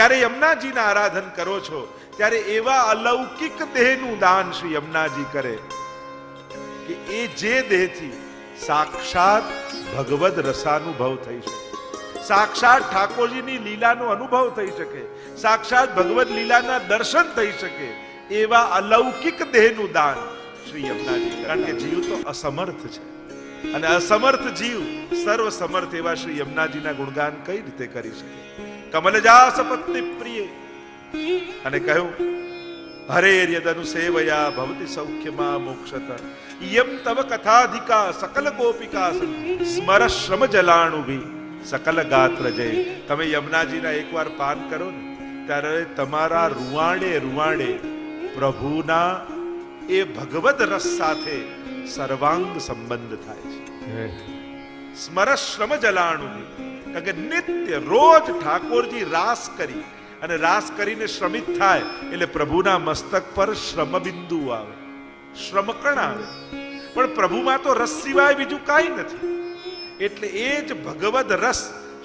જ્યારે યમુનાજીના આરાધન કરો છો ત્યારે એવા અલૌકિક દેહનું દાન શ્રી યમુનાજી કરે કે એ જે દેહથી સાક્ષાત ભગવદ રસાનુભવ થઈ શકે, સાક્ષાત ઠાકોરજીની લીલાનો અનુભવ થઈ શકે, સાક્ષાત ભગવદ લીલાના દર્શન થઈ શકે એવા અલૌકિક દેહનું દાન શ્રી યમુનાજી. કારણ કે જીવ તો અસમર્થ છે અને અસમર્થ જીવ સર્વ સમર્થ એવા શ્રી યમુનાજીના ગુણગાન કઈ રીતે કરી શકે? કમલજાસ પત્ની પ્રિય અને કહ્યું હરે યદનુસેવયા ભવતિ સૌખ્યમાં મોક્ષત યમ તવ કથાધિકા સકલ ગોપિકા સ્મર શ્રમ જલાણુભી સકલ ગાત્ર જય. તમે યમુનાજીના એકવાર પાન કરો ને ત્યારે તમારા રૂવાડે રૂવાડે પ્રભુના એ ભગવદ રસ સાથે સર્વાંગ સંબંધ થાય છે. સ્મર શ્રમ જલાણુભી, કારણ કે નિત્ય રોજ ઠાકોરજી રાસ કરી અને રાસ કરીને શ્રમિત થાય એટલે પ્રભુના મસ્તક પર શ્રમ બિંદુ આવે, શ્રમકણ આવે. પણ પ્રભુમાં તો રસ સિવાય બીજું કાંઈ નથી. એટલે એ જ ભગવદ રસ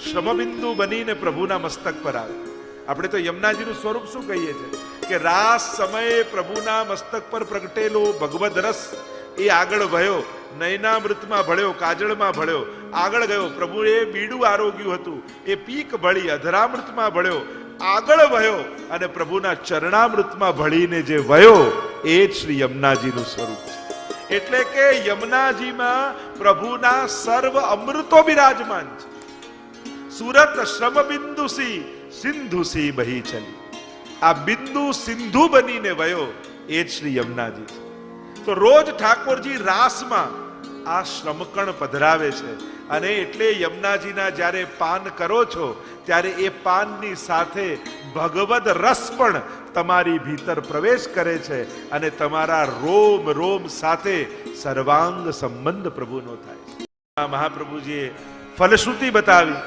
શ્રમબિંદુ બનીને પ્રભુના મસ્તક પર આવે. આપણે તો યમુનાજીનું સ્વરૂપ શું કહીએ છીએ કે રાસ સમયે પ્રભુના મસ્તક પર પ્રગટેલો ભગવદ રસ એ આગળ વહ્યો, નયનામૃતમાં ભળ્યો, કાજળમાં ભળ્યો, આગળ ગયો. પ્રભુએ બીડું આરોગ્યું હતું, એ પીક ભળી અધરામૃતમાં ભળ્યો, આગળ વહ્યો અને પ્રભુના ચરણામૃતમાં ભળીને જે વહ્યો એ જ શ્રી યમુનાજીનું સ્વરૂપ છે. એટલે કે યમુનાજીમાં પ્રભુના સર્વ અમૃતો બિરાજમાન છે. સુરત શ્રમ બિંદુસી સિંધુસી બહી ચલી, આ બિંદુ સિંધુ બનીને વયો એ જ શ્રી યમુનાજી છે. તો રોજ ઠાકોરજી રાસમાં આ શ્રમકણ પધરાવે છે અને એટલે યમુનાજીના જ્યારે પાન કરો છો ત્યારે એ પાનની સાથે ભગવદ રસ પણ તમારી ભીતર પ્રવેશ કરે છે અને તમારા રોમ રોમ સાથે સર્વાંગ સંબંધ પ્રભુનો થાય છે. મહાપ્રભુજીએ ફલશ્રુતિ બતાવી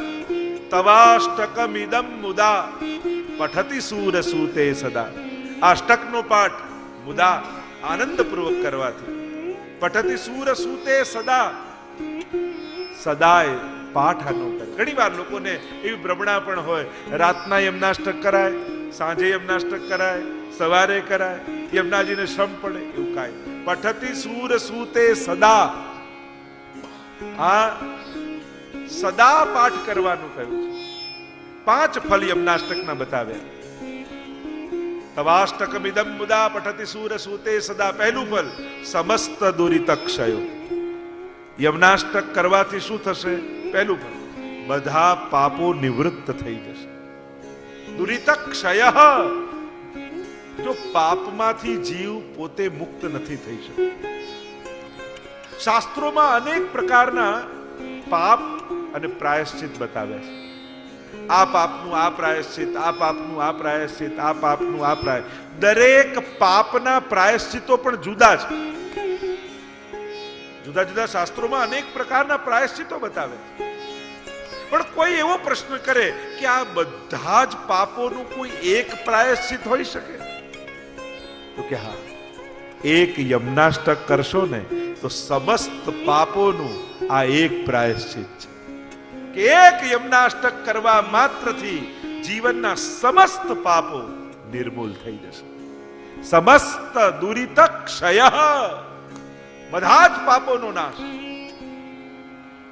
તવાષ્ટકમિદમ મુદા પઠતિ સૂર સૂતે સદા. આ અષ્ટકનો પાઠ મુદા આનંદપૂર્વક કરવાથી, પઠતિ સૂર સૂતે સદા, સદાય પાઠ આનો કરે. ઘણી વાર લોકોને એવી ભ્રમણા પણ હોય, રાતના યમુનાષ્ટક કરાય, સાંજે યમુનાષ્ટક કરાય, સવારે કરાય, યમુનાજીને શ્રમ પડે, એવું કાંઈ. પઠતિ સૂર સૂતે સદા, આ સદા પાઠ કરવાનું કહ્યું છે. 5 ફલ યમુનાષ્ટકના બતાવ્યા. તવાષ્ટકમિદમ મુદા પઠતિ સૂર સૂતે સદા. પહેલું ફલ સમસ્ત દુરિત ક્ષયો. યમુનાષ્ટક કરવાથી શું થશે? પહેલું ફલ બધા પાપો નિવૃત્ત થઈ જશે. દુરિત ક્ષય, જો પાપમાંથી જીવ પોતે મુક્ત નથી થઈ શકતો. શાસ્ત્રોમાં અનેક પ્રકારના પાપ અને પ્રાયશ્ચિત બતાવ્યા છે. આ પાપનું આ પ્રાયશ્ચિત, આ પાપનું આ પ્રાયશ્ચિત, આ પાપનું આ દરેક પાપના પ્રાયશ્ચિતો પણ જુદા છે. જુદા જુદા શાસ્ત્રોમાં અનેક પ્રકારના પ્રાયશ્ચિતો બતાવે છે. પણ કોઈ એવો પ્રશ્ન કરે કે આ બધા જ પાપોનું કોઈ એક પ્રાયશ્ચિત હોઈ શકે? તો કે હા, એક યમુનાષ્ટક કરશો ને તો સમસ્ત પાપોનું આ એક પ્રાયશ્ચિત છે કે એક યમુનાષ્ટક કરવા માત્રથી જીવનના સમસ્ત પાપો નિર્મૂલ થઈ જશે. સમસ્ત દુરિત ક્ષય, બધા જ પાપોનો નાશ.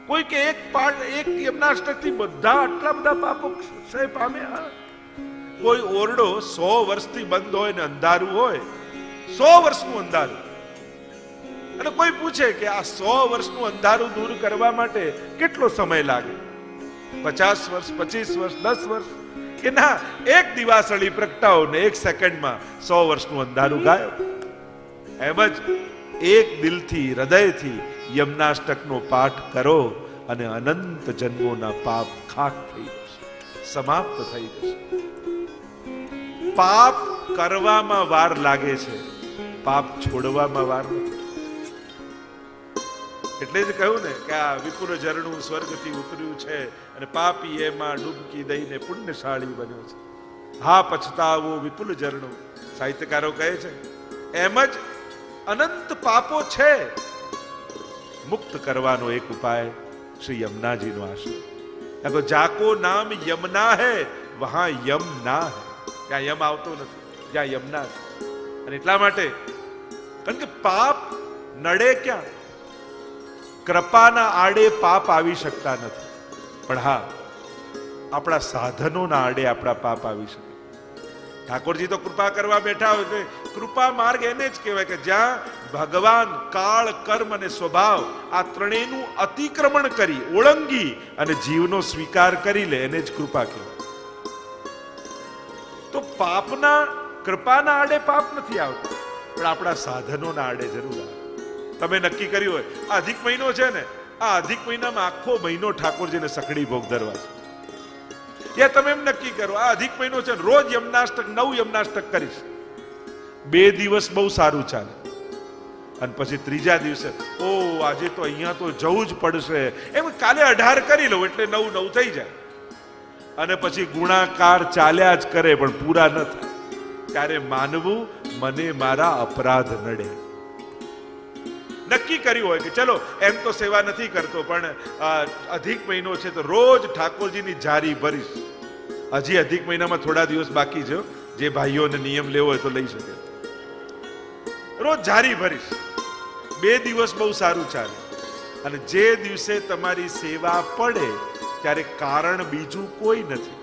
કોઈ કે એક યમુનાષ્ટકથી બધા આટલા બધા પાપો ક્ષય પામે? કોઈ ઓરડો 100 વર્ષથી બંધ હોય ને અંધારું હોય, 100 વર્ષનું અંધારું, અને કોઈ પૂછે કે આ 100 વર્ષનું અંધારું દૂર કરવા માટે કેટલો સમય લાગે? 50 વર્ષ, 25 વર્ષ, 10 વર્ષ? કે ના, એક દિવાસળી પ્રગટાવો ને 1 સેકન્ડમાં 100 વર્ષનું અંધારું ગાયબ. એમ જ એક દિલથી, હૃદયથી યમુનાષ્ટકનો પાઠ કરો અને અનંત જન્મોના પાપ ખાક થઈ જશે, સમાપ્ત થઈ જશે. પાપ કરવામાં વાર લાગે છે, પાપ છોડવામાં વાર નથી. એટલે જ કહ્યું ને કે આ વિપુલ ઝરણું સ્વર્ગથી ઉતર્યું છે અને પાપી એમાં ડૂબકી દઈને પુણ્યશાળી બન્યો છે. હા પછતાવો વિપુલ ઝરણું, સાહિત્યકારો કહે છે. એમ જ અનંત પાપો છે, મુક્ત કરવાનો એક ઉપાય શ્રી યમુનાજીનો આશ્રય. જાકો નામ યમુના હૈ વહાં યમ ના હૈ, ત્યાં યમ આવતો નથી, જ્યાં યમના છે. અને એટલા માટે કારણ કે પાપ નડે ક્યાં? કૃપાના આડે પાપ આવી શકતા નથી, પણ હા આપણા સાધનોના આડે આપણા પાપ આવી શકે. ઠાકોરજી તો કૃપા કરવા બેઠા હોય તો કૃપા માર્ગ એને જ કહેવાય કે જ્યાં ભગવાન કાળ, કર્મ અને સ્વભાવ આ ત્રણેયનું અતિક્રમણ કરી, ઓળંગી અને જીવનો સ્વીકાર કરી લે, એને જ કૃપા કહેવાય. તો પાપના, કૃપાના આડે પાપ નથી આવતા, પણ આપણા સાધનોના આડે જરૂર આવે. તમે નક્કી કર્યું હોય આ અધિક મહિનો છે ને, આ અધિક મહિનામાં આખો મહિનો ઠાકોરજીને સખડી ભોગ ધરવા છે. યા તમે એમ નક્કી કરો આ અધિક મહિનો છે, રોજ યમનાષ્ટક 9 યમનાષ્ટક કરીશ. 2 દિવસ બહુ સારું ચાલે, અને પછી ત્રીજા દિવસે ઓ આજે તો અહીંયા તો જવું જ પડશે, એમ કાલે 18 કરી લઉં એટલે 9 થઈ જાય. અને પછી ગુણાકાર ચાલ્યા જ કરે પણ પૂરા ન થાય. ત્યારે માનવું મને મારા અપરાધ નડે. નક્કી કર્યું હોય કે ચલો એમ તો સેવા નથી કરતો, પણ અધિક મહિનો છે તો રોજ ઠાકોરજીની જારી ભરીશ. હજી અધિક મહિનામાં થોડા દિવસ બાકી છે, જે ભાઈઓને નિયમ લેવો હોય તો લઈ શકે. રોજ જારી ભરીશ. 2 દિવસ બહુ સારું ચાલે, અને જે દિવસે તમારી સેવા પડે ત્યારે કારણ બીજું કોઈ નથી.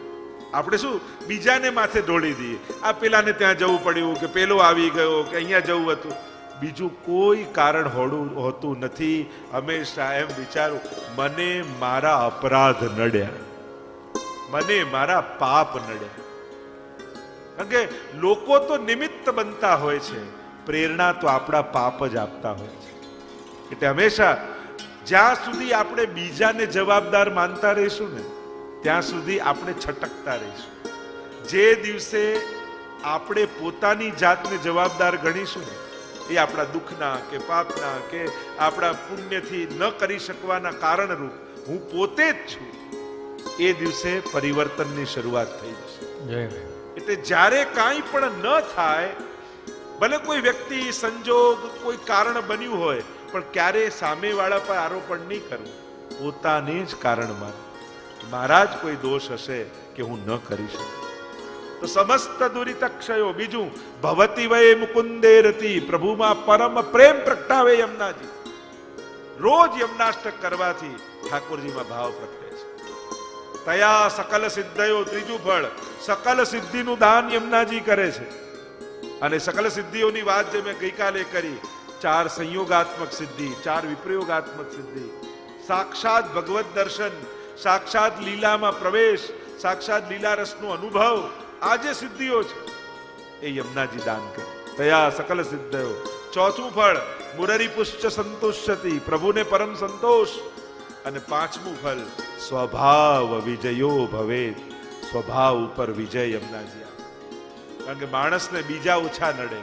આપણે શું બીજાને માથે ઢોળી દઈએ, આ પેલાને ત્યાં જવું પડ્યું, કે પેલો આવી ગયો, કે અહીંયા જવું હતું. બીજું કોઈ કારણ હોતું નથી. હંમેશા એમ વિચારું મને મારા અપરાધ નડ્યા, મને મારા પાપ નડ્યા. કારણ કે લોકો તો નિમિત્ત બનતા હોય છે, પ્રેરણા તો આપણા પાપ જ આપતા હોય છે. એટલે હંમેશા જ્યાં સુધી આપણે બીજાને જવાબદાર માનતા રહીશું ને, ત્યાં સુધી આપણે છટકતા રહીશું. જે દિવસે આપણે પોતાની જાતને જવાબદાર ગણીશું ને, એ આપણા દુઃખના કે પાપના કે આપણા પુણ્યથી ન કરી શકવાના કારણરૂપ હું પોતે જ છું, એ દિવસે પરિવર્તનની શરૂઆત થઈ જશે. એટલે જ્યારે કાંઈ પણ ન થાય, ભલે કોઈ વ્યક્તિ, સંજોગ, કોઈ કારણ બન્યું હોય, પણ ક્યારે સામેવાળા પર આરોપણ નહીં કરવું, પોતાને જ કારણ માનવું. મારા જ કોઈ દોષ હશે કે હું ન કરી શકું. તો સમસ્ત દુરિતક્ષયો. બીજું ભવતી વય મુકુંદે રતિ, પ્રભુમાં પરમ પ્રેમ પ્રગટાવે યમુનાજી. રોજ યમનાષ્ટક કરવાથી ઠાકોરજીમાં ભાવ પ્રગટે છે. તયા સકલ સિદ્ધયો. ત્રીજું ફળ, સકલ સિદ્ધિનું દાન યમુનાજી કરે છે. અને સકલ સિદ્ધિઓની વાત જે મેં ગઈકાલે કરી, 4 સંયોગાત્મક સિદ્ધિ, 4 વિપ્રયોગાત્મક સિદ્ધિ, સાક્ષાત ભગવત દર્શન, સાક્ષાત લીલામાં પ્રવેશ, સાક્ષાત લીલા રસનો અનુભવ, આ જે સિદ્ધિઓ છે એ યમુનાજી દાન કરે. તયા સકલ સિદ્ધયો. ચોથું ફળ, મુરરી પુષ્ચ સંતુષ્યતિ, પ્રભુને પરમ સંતોષ. અને 5મું ફળ, સ્વભાવ વિજયો ભવે, સ્વભાવ ઉપર વિજય યમુનાજી આપે. કારણ કે માણસને બીજા ઓછા નડે,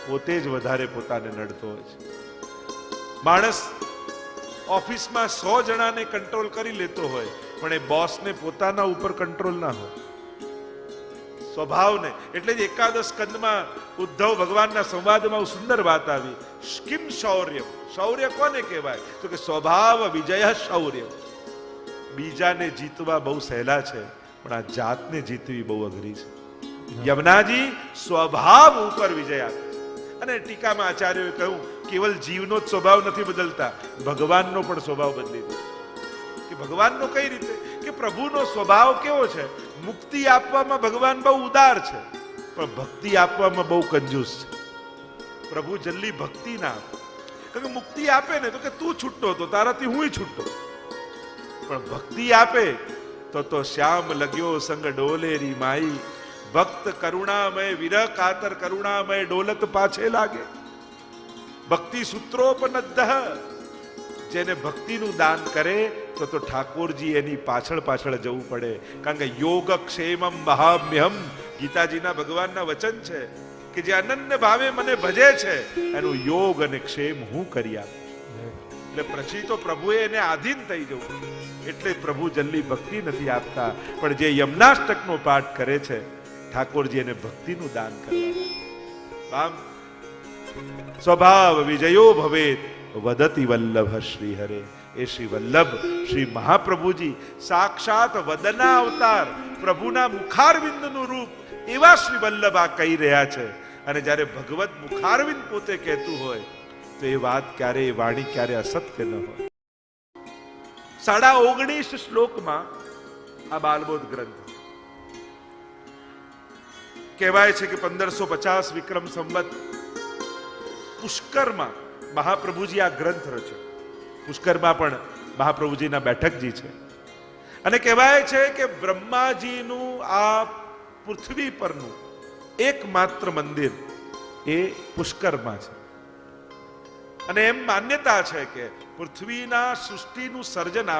પોતે જ વધારે પોતાને નડતો હોય છે. માણસ ઓફિસમાં 100 જણાને કંટ્રોલ કરી લેતો હોય, પણ એ બોસને પોતાના ઉપર કંટ્રોલ ના હોય, સ્વભાવને. એટલે જ એકાદશ સ્કંદમાં ઉદ્ધવ ભગવાનના સંવાદમાં સુંદર વાત આવી, કિમ શૌર્ય. શૌર્ય કોને કહેવાય? તો કે સ્વભાવ વિજય શૌર્ય. બીજાને જીતવા બહુ સહેલા છે, પણ આ જાતને જીતવી બહુ અઘરી છે. યમુનાજી સ્વભાવ ઉપર વિજય આપે. અને ટીકામાં આચાર્યોએ કહ્યું, કેવલ જીવનો જ સ્વભાવ નથી બદલતા, ભગવાનનો પણ સ્વભાવ બદલી દે. કે ભગવાનનો કઈ રીતે? કે પ્રભુનો સ્વભાવ કેવો છે? મુક્તિ આપવામાં ભગવાન બહુ ઉદાર છે, પણ ભક્તિ આપવામાં બહુ કંજૂસ છે. પ્રભુ જલ્દી ભક્તિ ના આપે. કારણ કે મુક્તિ આપે ને તો કે તું છૂટો તો તારાથી હું છૂટો, પણ ભક્તિ આપે તો શ્યામ લગ્યો સંગ ડોલેરી માઈ, ભક્ત કરુણામય વિરહ કાતર કરુણામય ડોલત પાછે લાગે. ભક્તિ સૂત્રોપનદ્ધ. જેને ભક્તિનું દાન કરે તો ઠાકોરજી એની પાછળ જવું પડે. કારણ કે યોગ ક્ષેમમ મહામ્યહમ, ગીતાજીના ભગવાનના વચન છે કે જે અનન્ય ભાવે મને ભજે છે એનું યોગ અને ક્ષેમ હું કરી આપું. એટલે પછી તો પ્રભુએ એને આધીન થઈ જવું. એટલે પ્રભુ જલ્દી ભક્તિ નથી આપતા, પણ જે યમનાષ્ટકનો પાઠ કરે છે ઠાકોરજી એને ભક્તિનું દાન કરવાનું. સ્વભાવ વિજયો ભવેત વદતિ વલ્લભ શ્રી હરે. એ શ્રી વલ્લભ શ્રી મહાપ્રભુજી સાક્ષાત વદના અવતાર પ્રભુના મુખારવિંદનું રૂપ એવા શ્રી વલ્લભ આ કહી રહ્યા છે. અને જ્યારે ભગવત મુખારવિંદ પોતે કહેતું હોય તો એ વાત ક્યારે, એ વાણી ક્યારે અસત્ય ન હોય. 19.5 શ્લોકમાં આ બાલબોધ ગ્રંથ કહેવાય છે કે 1550 વિક્રમ સંવત પુષ્કરમાં મહાપ્રભુજી આ ગ્રંથ રચ્યો. પુષ્કરમાં પણ મહાપ્રભુજીના બેઠકજી છે અને કહેવાય છે કે બ્રહ્માજીનું આ પૃથ્વી પરનું એકમાત્ર મંદિર એ પુષ્કરમાં છે. અને એમ માન્યતા છે કે પૃથ્વીના સૃષ્ટિનું સર્જન,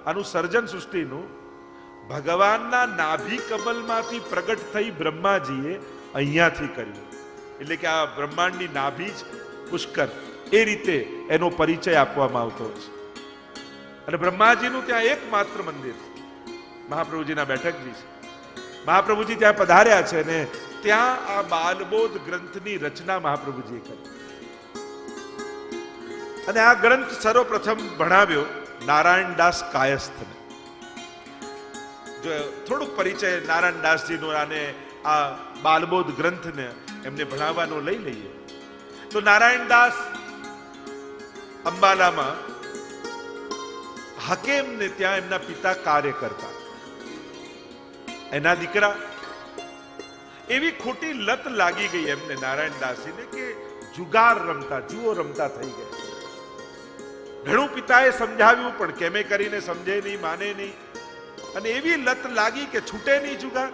આનું સર્જન સૃષ્ટિનું ભગવાનના નાભી કમલમાંથી પ્રગટ થઈ બ્રહ્માજીએ અહીંયાથી કર્યું. એટલે કે આ બ્રહ્માંડની નાભી જ પુષ્કર, એ રીતે એનો પરિચય આપવામાં આવતો છે. અને બ્રહ્માજીનું ત્યાં એકમાત્ર મંદિર મહાપ્રભુજીના બેઠકજી છે. મહાપ્રભુજી ત્યાં પધાર્યા છે અને ત્યાં આ બાલબોધ ગ્રંથની રચના મહાપ્રભુજીએ કરી. અને આ ગ્રંથ સર્વપ્રથમ ભણાવ્યો નારાયણદાસ કાયસ્થને. જો થોડુંક પરિચય નારાયણદાસજીનો અને આ બાલબોધ ગ્રંથને એમને ભણાવવાનો લઈ લઈએ તો નારાયણદાસ અંબાલામાં હાકેમને ત્યાં એમના પિતા કાર્ય કરતા. એના દીકરા એવી ખોટી લત લાગી ગઈ એમને નારાયણદાસજીને કે જુગાર રમતા, જુઓ રમતા થઈ ગયા. ઘણું પિતાએ સમજાવ્યું પણ કેમે કરીને સમજે નહીં, માને નહીં. અને એવી લત લાગી કે છૂટે નહીં જુગાર.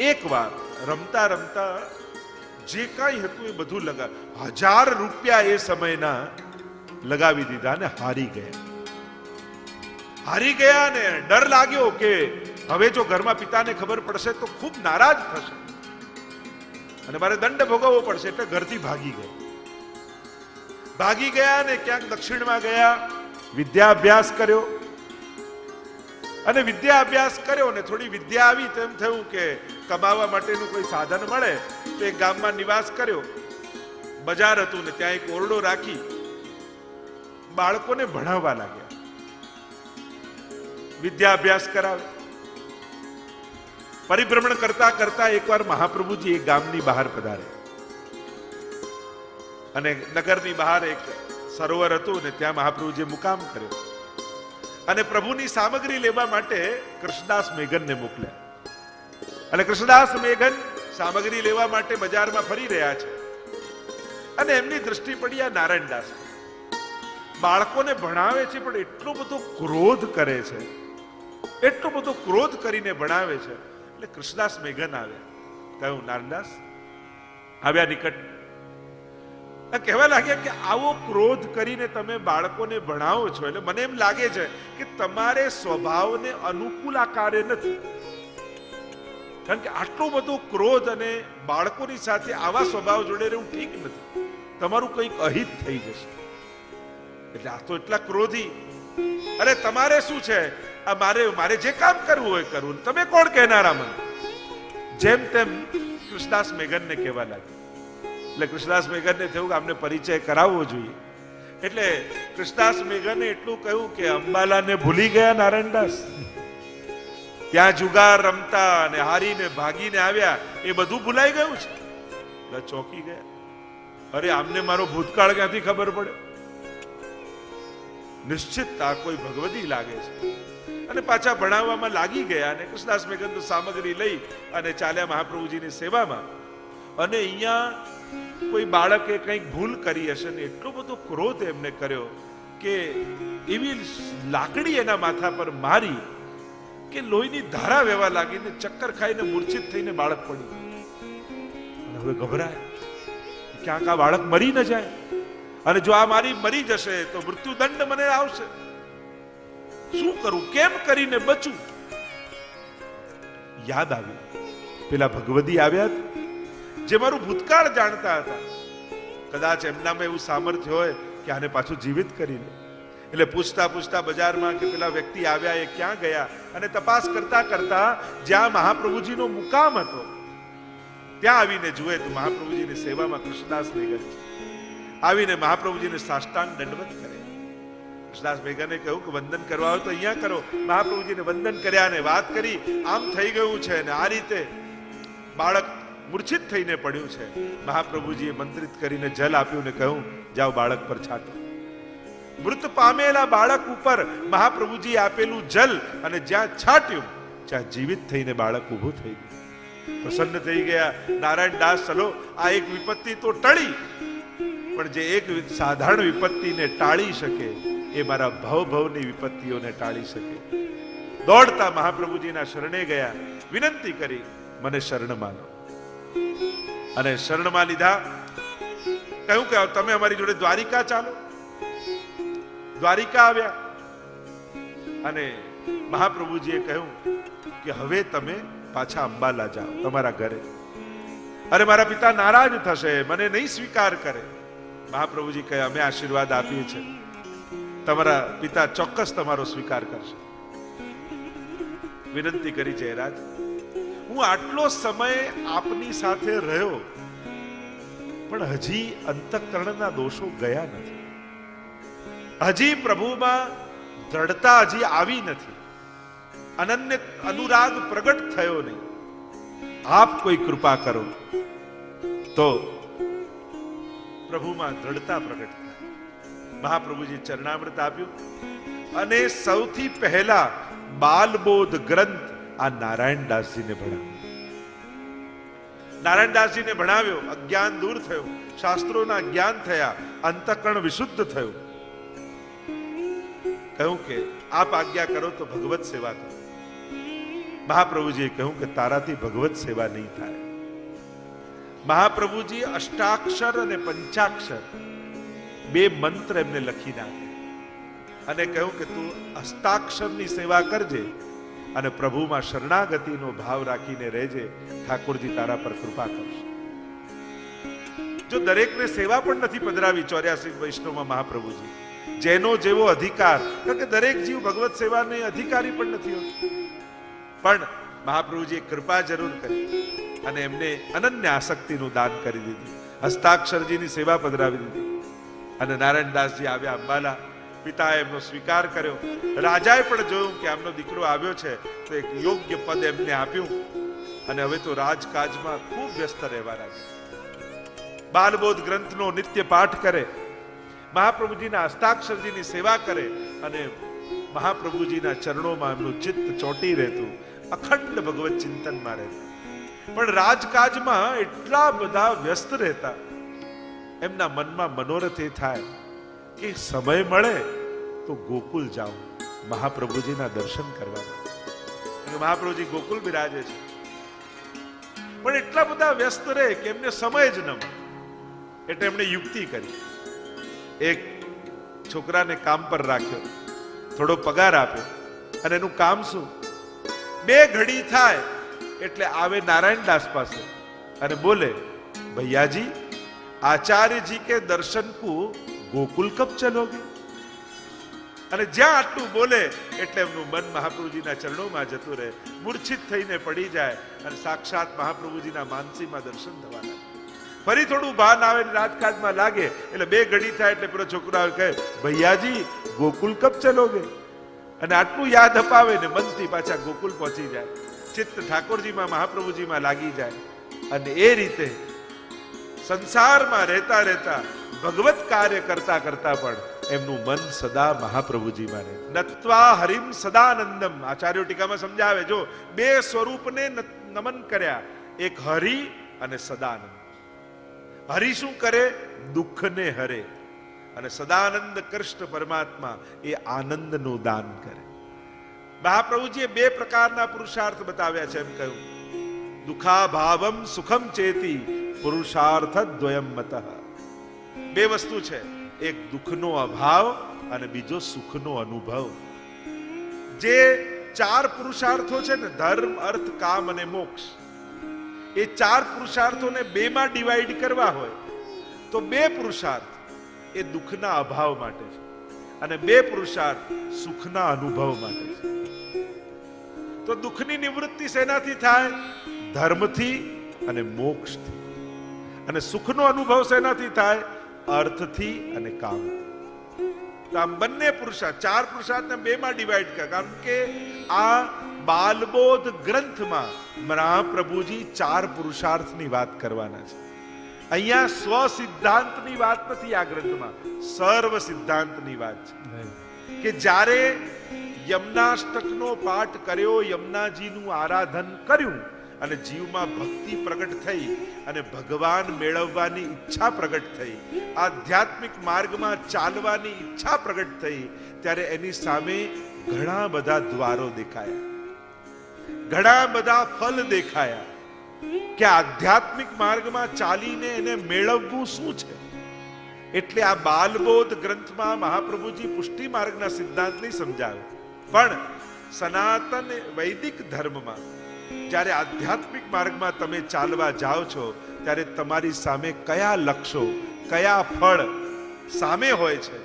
એક વાર રમતા રમતા જે કાંઈ હતું એ બધું 1000 રૂપિયા એ સમયના લગાવી દીધા અને હારી ગયા ને ડર લાગ્યો કે હવે જો ઘરમાં પિતાને ખબર પડશે તો ખૂબ નારાજ થશે અને મારે દંડ ભોગવવો પડશે. એટલે ઘરથી ભાગી ગયા ને ક્યાંક દક્ષિણમાં ગયા, વિદ્યા અભ્યાસ કર્યો. અને વિદ્યા અભ્યાસ કર્યો ને થોડી વિદ્યા આવી તો એમ થયું કે કમાવા માટેનું કોઈ સાધન મળે તો એક ગામમાં નિવાસ કર્યો. બજાર હતું ને ત્યાં એક ઓરડો રાખી બાળકોને ભણાવવા લાગ્યા, વિદ્યા અભ્યાસ કરાવે. પરિભ્રમણ કરતા કરતા એકવાર મહાપ્રભુજી એક ગામની બહાર પધારે અને નગરની બહાર એક સરોવર હતું ને ત્યાં મહાપ્રભુજીએ મુકામ કર્યો. અને પ્રભુની સામગ્રી લેવા માટે કૃષ્ણદાસ મેઘનને મોકલ્યા. અને કૃષ્ણદાસ મેઘન સામગ્રી લેવા માટે બજારમાં ફરી રહ્યા છે અને એમની દ્રષ્ટિ પડી આ નારાયણદાસ. બાળકોને ભણાવે છે પણ એટલો બધો ક્રોધ કરે છે, એટલો બધો ક્રોધ કરીને ભણાવે છે. એટલે કૃષ્ણદાસ મેઘન આવ્યા, કહ્યું નારાયણદાસ આવ્યા નિકટ. કહેવા લાગ્યા કે આવો ક્રોધ કરીને તમે બાળકોને ભણાવો છો એટલે મને એમ લાગે છે કે તમારે સ્વભાવને અનુકૂળ આ કાર્ય નથી. કારણ કે આટલો બધો ક્રોધ અને બાળકોની સાથે આવા સ્વભાવ જોડે રહેવું ઠીક નથી. તમારું કંઈક અહિત થઈ જશે. એટલે આ તો એટલા ક્રોધી. અરે તમારે શું છે, આ મારે જે કામ કરવું હોય કરવું, તમે કોણ કહેનારા મને? જેમ તેમ કૃષ્ણદાસ મેઘનને કહેવા લાગ્યા. એટલે કૃષ્ણદાસ મેઘનને થયું કે આમને પરિચય કરાવવો જોઈએ. એટલે કૃષ્ણદાસ મેઘને એટલું કહ્યું કે અંબાલાને ભૂલી ગયા નારાયણદાસ? ત્યાં જુગાર રમતા અને હારીને ભાગીને આવ્યા એ બધું ભૂલાઈ ગયું છે? ચોંકી ગયા. અરે આમને મારો ભૂતકાળ ક્યાંથી ખબર પડે? નિશ્ચિત આ કોઈ ભગવદી લાગે છે. અને પાછા ભણાવવામાં લાગી ગયા. અને કૃષ્ણદાસ મેઘન તો સામગ્રી લઈ અને ચાલ્યા મહાપ્રભુજીની સેવામાં. અને અહીંયા કોઈ બાળકે કંઈક ભૂલ કરી હશે ને એટલો બધો ક્રોધ એમને કર્યો કે એવી લાકડી એના માથા પર મારી કે લોહીની ધારા વહેવા લાગીને ચક્કર ખાઈને મૂર્છિત થઈને બાળક પડ્યું. અને હવે ગભરાય ક્યાંક આ બાળક મરી ન જાય, અને જો આ મરી જશે તો મૃત્યુદંડ મને આવશે. શું કરું, કેમ કરીને બચું? યાદ આવ્યું પેલા ભગવદી આવ્યા જે મારું ભૂતકાળ જાણતા હતા. કદાચ એમનામાં એવું સામર્થ્ય હોય કે આને પાછું જીવિત કરી લે. એટલે પૂછતા બજારમાં કે પેલા વ્યક્તિ આવ્યા એ ક્યાં ગયા, અને તપાસ કરતા કરતા જ્યાં મહાપ્રભુજીનો મુકામ હતો ત્યાં આવીને જુએ તો મહાપ્રભુજીની સેવામાં કૃષ્ણદાસ મેઘન છે. આવીને મહાપ્રભુજીને સાષ્ટાંગ દંડવત કરે. કૃષ્ણદાસ મેઘાને કહ્યું કે વંદન કરવા હોય તો અહીંયા કરો. મહાપ્રભુજીને વંદન કર્યા અને વાત કરી, આમ થઈ ગયું છે ને આ રીતે બાળક મૂર્છિત થઈને પડ્યું છે. મહાપ્રભુજીએ મંત્રિત કરીને જલ આપ્યું ને કહ્યું, જાઓ બાળક પર છાંટો. મૃત પામેલા બાળક ઉપર મહાપ્રભુજી આપેલું જલ અને જ્યાં છાંટ્યું ત્યાં જીવિત થઈને બાળક ઊભું થઈ ગયું. પ્રસન્ન થઈ ગયા. નારાયણ દાસ, ચલો આ એક વિપત્તિ તો ટળી, પણ જે એક સાધારણ વિપત્તિને ટાળી શકે એ મારા ભવની વિપત્તિઓને ટાળી શકે. દોડતા મહાપ્રભુજીના શરણે ગયા, વિનંતી કરી, મને શરણમાં લો. અને શરણમાં લીધા. કહ્યું કે તમે અમારી જોડે દ્વારિકા ચાલો. દ્વારિકા આવ્યા અને મહાપ્રભુજીએ કહ્યું કે હવે તમે પાછા અંબાલા જાઓ તમારા ઘરે. અરે મારા પિતા નારાજ થશે, મને નહીં સ્વીકાર કરે. મહાપ્રભુજી કહે, અમે આશીર્વાદ આપીએ છીએ, તમારા પિતા ચોક્કસ તમારો સ્વીકાર કરશે. વિનંતી કરી, જયરાજ હું આટલો સમય આપની સાથે રહ્યો પણ હજી અંતઃકરણના દોષો ગયા નથી. હજી પ્રભુમાં દ્રઢતા હજી આવી નથી. અનન્ય અનુરાગ પ્રગટ થયો નહીં. આપ કોઈ કૃપા કરો તો પ્રભુમાં દ્રઢતા પ્રગટ થાય. મહાપ્રભુજી ચરણામૃત આપ્યું અને સૌથી પહેલા બાલબોધ ગ્રંથ આ નારાયણદાસજીને ભણાવ્યો. નારાયણદાસજીને ભણાવ્યો, અજ્ઞાન દૂર થયું, શાસ્ત્રોના જ્ઞાન થયા, અંતઃકરણ વિશુદ્ધ થયું. કહ્યું કે આપ આજ્ઞા કરો તો ભગવત સેવા કરો. મહાપ્રભુજીએ કહ્યું કે તારાથી ભગવત સેવા નહીં થાય. મહાપ્રભુજી અષ્ટાક્ષર અને પંચાક્ષર બે મંત્ર એમને લખી નાખ્યા અને કહ્યું કે તું હસ્તાક્ષરની સેવા કરજે અને પ્રભુમાં શરણાગતિનો ભાવ રાખીને રહેજે, ઠાકોરજી તારા પર કૃપા કરશે. જો દરેકને સેવા પણ નથી પધરાવી 84 વૈષ્ણવમાં મહાપ્રભુજી, જેનો જેવો અધિકાર, કારણ કે દરેક જીવ ભગવત સેવાને અધિકારી પણ નથી હોતો, પણ મહાપ્રભુજીએ કૃપા જરૂર કરી અને એમને અનન્ય આસક્તિનું દાન કરી દીધું. હસ્તાક્ષરજીની સેવા પધરાવી દીધી અને નારાયણદાસજી આવ્યા અંબાલા. પિતાએ એમનો સ્વીકાર કર્યો. રાજાએ પણ જોયું કે આમનો દીકરો આવ્યો છે તો એક યોગ્ય પદ એમને આપ્યું અને હવે તો રાજકાજમાં ખૂબ વ્યસ્ત રહેવા લાગ્યા. બાલબોધ ગ્રંથનો નિત્ય પાઠ કરે, મહાપ્રભુજીના હસ્તાક્ષરજીની સેવા કરે અને મહાપ્રભુજીના ચરણોમાં એમનું ચિત્ત ચોંટી રહેતું, અખંડ ભગવત ચિંતનમાં રહેતું. પણ રાજકાજમાં એટલા બધા વ્યસ્ત રહેતા, એમના મનમાં મનોરથ એ થાય કે સમય મળે તો ગોકુલ જાઓ મહાપ્રભુજીના દર્શન કરવા. મહાપ્રભુજી ગોકુલ બિરાજે છે, પણ એટલા બધા વ્યસ્ત રહે કે એમને સમય જ ન મળે. એટલે એમણે યુક્તિ કરી. એક છોકરાને કામ પર રાખ્યો, થોડો પગાર આપ્યો અને એનું કામ શું, 2 ઘડી થાય એટલે આવે નારાયણદાસ પાસે અને બોલે, ભૈયાજી आचार्य जी के दर्शन को गोकुल कब चलोगे? અને જ્યાં આટલું બોલે એટલે એમનું મન મહાપ્રભુજીના ચરણોમાં જતું રહે, મૂર્છિત થઈને પડી જાય અને સાક્ષાત મહાપ્રભુજીના માનસીમાં દર્શન થવા લાગે. ફરી થોડું ભાન આવે રાજકાજમાં લાગે એટલે 2 ઘડી થાય એટલે પેલો છોકરો કહે, ભૈયાજી ગોકુલ કબ ચલોગે? અને આટલું યાદ અપાવે ને મનથી પાછા ગોકુલ પહોંચી જાય, ચિત્ત ઠાકોરજીમાં મહાપ્રભુજીમાં લાગી જાય. અને એ રીતે સંસારમાં રહેતા રહેતા ભગવત કાર્ય કરતા કરતા પણ એમનું મન સદા મહાપ્રભુજીમાં રહે. નત્વા હરિમ સદાનંદમ, આચાર્યો ટીકામાં સમજાવે, જો 2 સ્વરૂપને નમન કર્યા, એક હરિ અને સદાનંદ. હરિ શું કરે? દુઃખને હરે. અને સદાનંદ કૃષ્ણ પરમાત્મા એ આનંદનું દાન કરે. મહાપ્રભુજીએ 2 પ્રકારના પુરુષાર્થ બતાવ્યા છે. એમ કહ્યું, દુઃખા ભાવમ સુખમ ચેતી પુરુષાર્થ દ્વયમ મતઃ. 2 વસ્તુ છે, એક દુઃખનો અભાવ અને બીજો સુખનો અનુભવ. જે 4 પુરુષાર્થો છે ને, ધર્મ અર્થ કામ અને મોક્ષ, એ 4 પુરુષાર્થોને 2 માં ડિવાઈડ કરવા હોય તો 2 પુરુષાર્થ એ દુઃખના અભાવ માટે છે અને 2 પુરુષાર્થ સુખના અનુભવ માટે છે. તો દુઃખની નિવૃત્તિ શેનાથી થાય? ધર્મથી અને મોક્ષથી. અને સુખનો અનુભવ શેનાથી થાય? અર્થથી અને કામથી. તો આમ બંને પુરુષાર્થ, 4 પુરુષાર્થને 2માં ડિવાઈડ કરે, કારણ કે આ બાલબોધ ગ્રંથમાં મહાપ્રભુજી 4 પુરુષાર્થની વાત કરવાના છે. અહીંયા સ્વ સિદ્ધાંતની વાત નથી, આ ગ્રંથમાં સર્વ સિદ્ધાંતની વાત છે. કે જ્યારે યમનાષ્ટકનો પાઠ કર્યો, યમુનાજીનું આરાધન કર્યું અને જીવમાં ભક્તિ પ્રગટ થઈ અને ભગવાન મેળવવાની ઈચ્છા પ્રગટ થઈ, આધ્યાત્મિક માર્ગમાં ચાલવાની ઈચ્છા પ્રગટ થઈ, ત્યારે એની સામે ઘણા બધા દ્વારો દેખાયા, ઘણા બધા ફલ દેખાયા કે આધ્યાત્મિક માર્ગમાં ચાલીને એને મેળવવું શું છે. એટલે આ બાલબોધ ગ્રંથમાં મહાપ્રભુજી પુષ્ટિ માર્ગના સિદ્ધાંતની સમજાવે, પણ સનાતન વૈદિક ધર્મમાં જ્યારે આધ્યાત્મિક માર્ગમાં તમે ચાલવા જાઓ છો ત્યારે તમારી સામે કયા લક્ષ્યો, કયા ફળ સામે હોય છે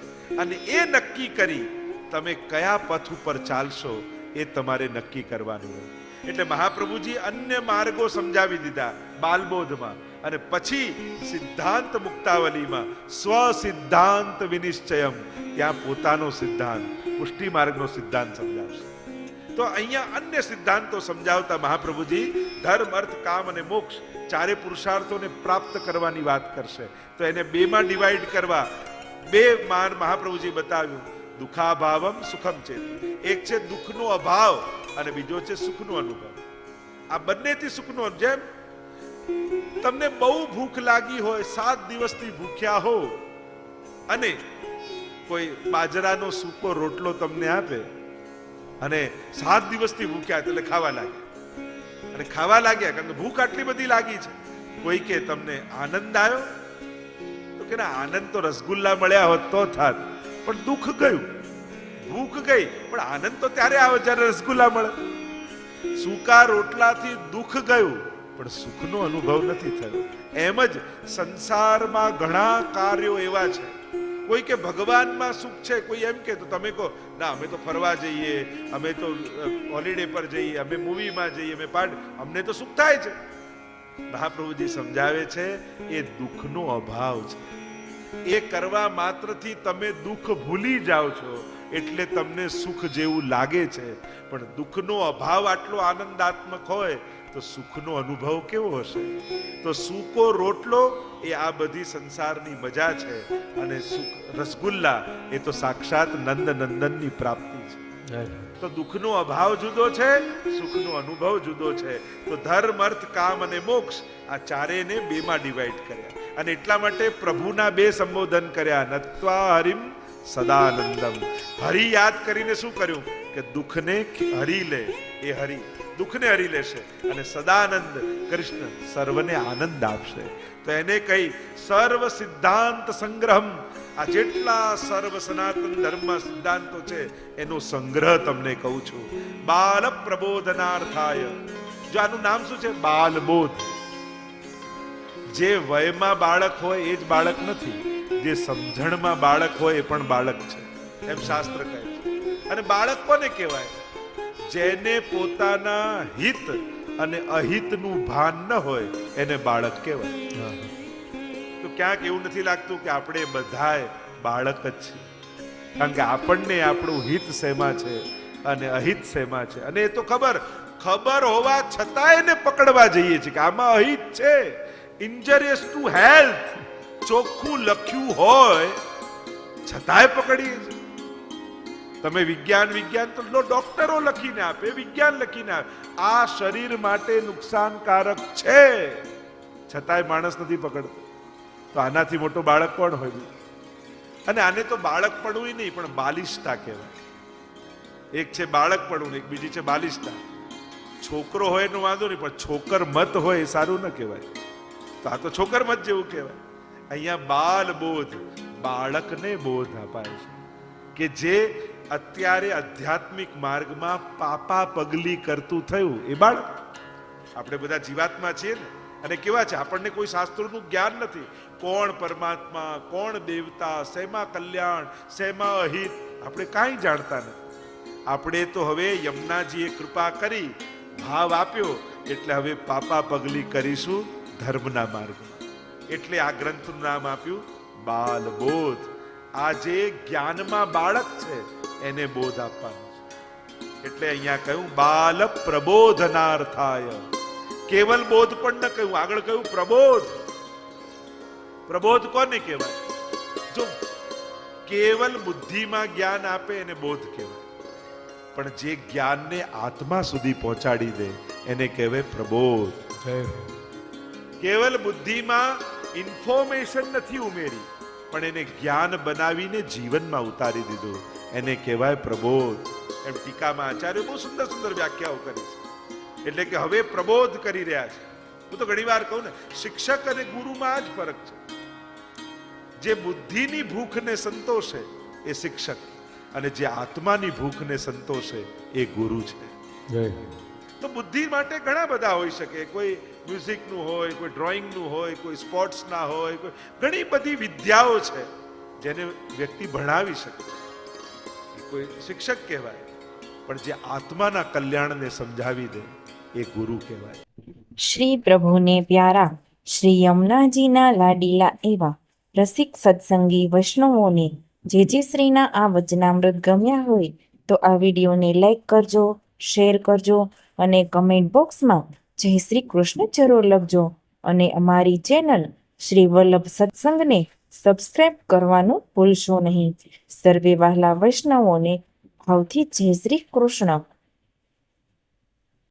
અને એ નક્કી કરી તમે કયા પથ ઉપર ચાલશો એ તમારે નક્કી કરવાનું હોય. એટલે મહાપ્રભુજી અન્ય માર્ગો સમજાવી દીધા બાલબોધમાં, અને પછી સિદ્ધાંત મુક્તાવલીમાં સ્વ સિદ્ધાંત વિનિશ્ચયમ, ત્યાં પોતાનો સિદ્ધાંત પુષ્ટિ માર્ગનો સિદ્ધાંત સમજાવશે. તો અહીંયા અન્ય સિદ્ધાંતો સમજાવતા મહાપ્રભુજી ધર્મ, અર્થ, કામ અને મોક્ષ 4 પુરુષાર્થોને પ્રાપ્ત કરવાની વાત કરશે. તો એને 2માં ડિવાઈડ કરવા 2 માન મહાપ્રભુજી બતાવ્યું, દુઃખાભાવમ સુખમ ચેત. એક છે દુઃખનો અભાવ અને બીજો છે સુખનો અનુભવ. આ બંનેથી સુખનો, જેમ તમને બહુ ભૂખ લાગી હોય, 7 દિવસથી ભૂખ્યા હો, અને કોઈ બાજરાનો સૂકો રોટલો તમને આપે અને 7 દિવસથી ભૂખ્યા એટલે ખાવા લાગ્યા, અને ખાવા લાગ્યા કારણ કે ભૂખ આટલી બધી લાગી છે. કોઈ કે તમને આનંદ આવ્યો, તો કે આનંદ તો રસગુલ્લા મળ્યા હોત તો થાત, પણ દુઃખ ગયું. ભૂખ ગઈ પણ આનંદ તો ત્યારે આવે જ્યારે રસગુલ્લા મળે. સૂકા રોટલાથી દુઃખ ગયું પણ સુખનો અનુભવ નથી થયો. એમ જ સંસારમાં ઘણા કાર્યો એવા છે, કોઈ કે ભગવાનમાં સુખ છે, કોઈ એમ કે, તો તમે કહો ના અમે તો ફરવા જઈએ, અમે તો હોલિડે પર જઈએ, અમે મૂવીમાં જઈએ, અમે પાર્ટ, અમને તો સુખ થાય છે. મહાપ્રભુજી સમજાવે છે એ દુઃખનો અભાવ છે. એ કરવા માત્રથી તમે દુઃખ ભૂલી જાઓ છો એટલે તમને સુખ જેવું લાગે છે, પણ દુઃખનો અભાવ આટલો આનંદાત્મક હોય તો સુખનો અનુભવ કેવો હશે. તો સૂકો રોટલો એ આ બધી સંસારની મજા છે, અને સુખ રસગુલ્લા એ તો સાક્ષાત નંદ નંદનની પ્રાપ્તિ છે. તો દુઃખનો અભાવ જુદો છે, સુખનો અનુભવ જુદો છે. તો ધર્મ, અર્થ, કામ અને મોક્ષ આ 4ને 2માં ડિવાઈડ કર્યા, અને એટલા માટે પ્રભુના 2 સંબોધન કર્યા, નત્વા હરિમ સદાનંદમ. હરિ યાદ કરીને શું કર્યું કે દુઃખને હરી લે, એ હરિ દુઃખને હરી લેશે, અને સદાનંદ કૃષ્ણ સર્વને આનંદ આપશે. તો એને કઈ સર્વ સિદ્ધાંત સંગ્રહમ, આ જેટલા સર્વ સનાતન ધર્મમાં સિદ્ધાંતો છે એનો સંગ્રહ તમને કહું છું. બાલ પ્રબોધનાર્થાય. જો આનું નામ શું છે? બાલબોધ. જે વયમાં બાળક હોય એ જ બાળક નથી, જે સમજણમાં બાળક હોય એ પણ બાળક છે, એમ શાસ્ત્ર કહે છે. અને બાળક કોને કહેવાય? જેને પોતાના હિત અને અહિતનું ભાન ન હોય એને બાળક કહેવાય. તો ક્યાંક એવું નથી લાગતું કે આપણે બધાય બાળક જ છીએ? કારણ કે આપણને આપણું હિત શેમાં છે અને અહિત શેમાં છે, અને એ તો ખબર હોવા છતાં એને પકડવા જઈએ છીએ કે આમાં અહિત છે, ઇન્જરિયસ ટુ હેલ્થ, ચોખ્ખું લખ્યું હોય છતાંય પકડીએ છીએ. તમે વિજ્ઞાન તો ડોક્ટરો લખીને આપે, વિજ્ઞાન લખીને આપે, આ શરીર માટે નુકસાનકારક છે, છતાંય માણસ નથી પકડતો. તો આનાથી મોટો બાળક કોણ હોય? અને આને તો બાળક પડવું નહીં પણ બાલિષ્ઠા કહેવાય. એક છે બાળક પડવું, એક બીજી છે બાલિષ્ઠા. છોકરો હોય એનો વાંધો નહીં, પણ છોકર મત હોય એ સારું ન કહેવાય. તો આ તો છોકર મત જેવું કહેવાય. અહીંયા બાલ બોધ, બાળકને બોધ અપાય છે કે જે અત્યારે આધ્યાત્મિક માર્ગમાં પાપા પગલી કરતું થયું એ બાળક. આપણે બધા જીવાત્મા છીએ ને, અને કેવા છે, આપણને કોઈ શાસ્ત્રોનું જ્ઞાન નથી. કોણ પરમાત્મા, કોણ દેવતા, શેમાં કલ્યાણ, શેમાં અહિત, આપણે કાંઈ જાણતા નથી. આપણે તો હવે યમુનાજીએ કૃપા કરી, ભાવ આપ્યો, એટલે હવે પાપા પગલી કરીશું ધર્મના માર્ગમાં. એટલે આ ગ્રંથનું નામ આપ્યું બાલ બોધ. આ જે જ્ઞાનમાં બાળક છે એને બોધ આપવાનો છે. એટલે અહીંયા કહ્યું બાલ પ્રબોધનાર્થાય. કેવલ બોધ પણ ન કહ્યું, આગળ કહ્યું પ્રબોધ. પ્રબોધ કોને કહેવાય? જો કેવલ બુદ્ધિમાં જ્ઞાન આપે એને બોધ કહેવાય, પણ જે જ્ઞાનને આત્મા સુધી પહોંચાડી દે એને કહેવાય પ્રબોધ. કેવલ બુદ્ધિમાં ઇન્ફોર્મેશન નથી ઉમેરી, પણ એને જ્ઞાન બનાવીને જીવનમાં ઉતારી દીધું, એને કહેવાય પ્રબોધ. એમ ટીકામાં આચાર્ય બહુ સુંદર સુંદર વ્યાખ્યાઓ કરી છે. એટલે કે હવે પ્રબોધ કરી રહ્યા છે. હું તો ઘણી વાર કહું ને, શિક્ષક અને ગુરુમાં આ જ ફરક છે. જે બુદ્ધિની ભૂખને સંતોષે એ શિક્ષક, અને જે આત્માની ભૂખને સંતોષે એ ગુરુ છે. તો બુદ્ધિ માટે ઘણા બધા હોઈ શકે. કોઈ મ્યુઝિકનું હોય, કોઈ ડ્રોઈંગનું હોય, કોઈ સ્પોર્ટ્સના હોય, કોઈ ઘણી બધી વિદ્યાઓ છે જેને વ્યક્તિ ભણાવી શકે, કોઈ શિક્ષક કહેવાય. પણ જે આત્માના કલ્યાણને સમજાવી દે એ ગુરુ કહેવાય. શ્રી પ્રભુને પ્યારા શ્રી યમુનાજીના લાડીલા એવા રસિક સત્સંગી વૈષ્ણવોને જે શ્રીના આ વચનામૃત ગમ્યા હોય તો આ વિડીયોને લાઈક કરજો, શેર કરજો અને કમેન્ટ બોક્સમાં જય શ્રી કૃષ્ણ જરૂર લખજો. અને અમારી ચેનલ શ્રી વલ્લભ સત્સંગને સબસ્ક્રાઈબ કરવાનું ભૂલશો નહીં. સર્વે વહાલા વૈષ્ણવોને ભાવથી જય શ્રી કૃષ્ણ.